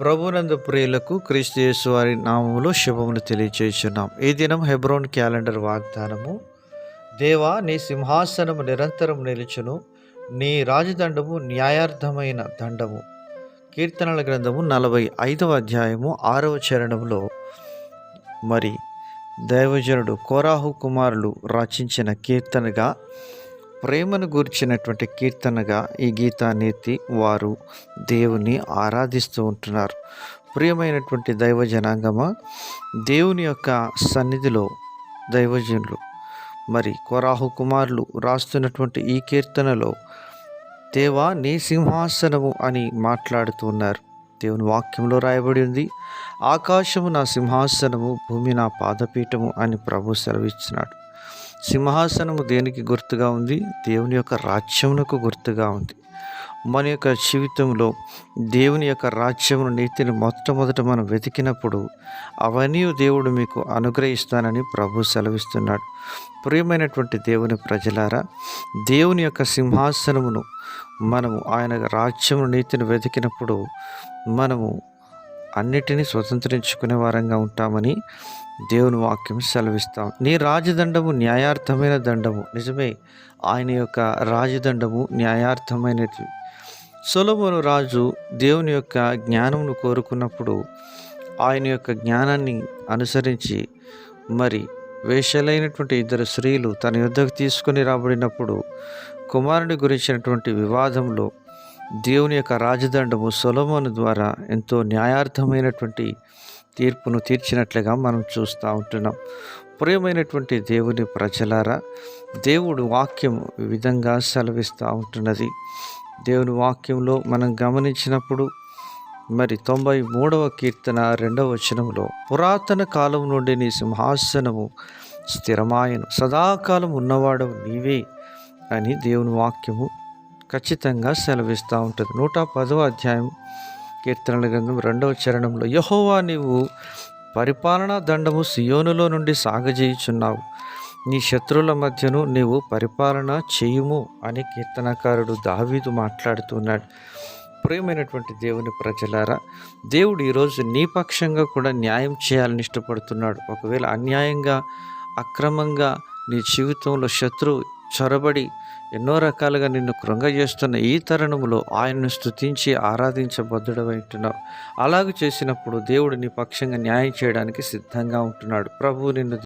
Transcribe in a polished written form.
ప్రభునందు ప్రియులకు క్రీస్తు యేసు వారి నామములో శుభములు తెలియజేస్తున్నాం. ఈ దినం హెబ్రోన్ క్యాలెండర్ వాగ్దానము. దేవా, నీ సింహాసనము నిరంతరం నిలుచును, నీ రాజదండము న్యాయార్థమైన దండము. కీర్తనల గ్రంథము 45వ అధ్యాయము 6వ చరణంలో మరి దైవజనుడు కోరాహు కుమారులు రచించిన కీర్తనగా, ప్రేమను గూర్చినటువంటి కీర్తనగా ఈ గీతాన్ని వారు దేవుని ఆరాధిస్తూ ఉంటున్నారు. ప్రియమైనటువంటి దైవ జనాంగమా, దేవుని యొక్క సన్నిధిలో దైవజనులు మరి కోరాహు కుమారులు రాస్తున్నటువంటి ఈ కీర్తనలో దేవా, నీ సింహాసనము అని మాట్లాడుతున్నారు. దేవుని వాక్యంలో రాయబడి ఉంది, ఆకాశము నా సింహాసనము, భూమి నా పాదపీఠము అని ప్రభు సెలవిస్తున్నాడు. సింహాసనము దేనికి గుర్తుగా ఉంది? దేవుని యొక్క రాజ్యమునకు గుర్తుగా ఉంది. మన యొక్క జీవితంలో దేవుని యొక్క రాజ్యమును, నీతిని మొట్టమొదట మనం వెతికినప్పుడు అవన్నీ దేవుడు మీకు అనుగ్రహిస్తానని ప్రభు సెలవిస్తున్నాడు. ప్రియమైనటువంటి దేవుని ప్రజలారా, దేవుని యొక్క సింహాసనమును మనము, ఆయన రాజ్యమును, నీతిని వెతికినప్పుడు మనము అన్నిటినీ స్వతంత్రించుకునే వారంగా ఉంటామని దేవుని వాక్యం సెలవిస్తాం. నీ రాజదండము న్యాయార్థమైన దండము. నిజమే, ఆయన యొక్క రాజదండము న్యాయార్థమైనది. సొలొమోను రాజు దేవుని యొక్క జ్ఞానమును కోరుకున్నప్పుడు ఆయన యొక్క జ్ఞానాన్ని అనుసరించి మరి వేశ్యలైనటువంటి 2 స్త్రీలు తన యుద్ధకు తీసుకొని రాబడినప్పుడు కుమారుని గురించినటువంటి వివాదంలో దేవుని యొక్క రాజదండము సొలొమోను ద్వారా ఎంతో న్యాయార్థమైనటువంటి తీర్పును తీర్చినట్లుగా మనం చూస్తూ ఉంటున్నాం. ప్రియమైనటువంటి దేవుని ప్రజలారా, దేవుడు వాక్యం ఈ విధంగా సెలవిస్తూ ఉంటున్నది. దేవుని వాక్యంలో మనం గమనించినప్పుడు మరి 93వ కీర్తన 2వ వచనంలో, పురాతన కాలం నుండి నీ సింహాసనము స్థిరమాయను, సదాకాలం ఉన్నవాడవు నీవే అని దేవుని వాక్యము ఖచ్చితంగా సెలవిస్తూ ఉంటుంది. 110వ అధ్యాయం కీర్తనల గ్రంథం 2వ చరణంలో, యెహోవా, నీవు పరిపాలనా దండము సియోనులో నుండి సాగజేయుచున్నావు, నీ శత్రువుల మధ్యను నీవు పరిపాలన చేయుము అని కీర్తనకారుడు దావీదు మాట్లాడుతున్నాడు. ప్రియమైనటువంటి దేవుని ప్రజలారా, దేవుడు ఈరోజు నీ పక్షంగా కూడా న్యాయం చేయాలని ఇష్టపడుతున్నాడు. ఒకవేళ అన్యాయంగా, అక్రమంగా నీ జీవితంలో శత్రువు చొరబడి ఎన్నో రకాలుగా నిన్ను కృంగజేస్తున్న ఈ తరుణంలో ఆయనను స్తుతించి ఆరాధించబద్ధుడవైంటున్నావు. అలాగ చేసినప్పుడు దేవుడు నీ పక్షంగా న్యాయం చేయడానికి సిద్ధంగా ఉంటున్నాడు. ప్రభువు నిన్ను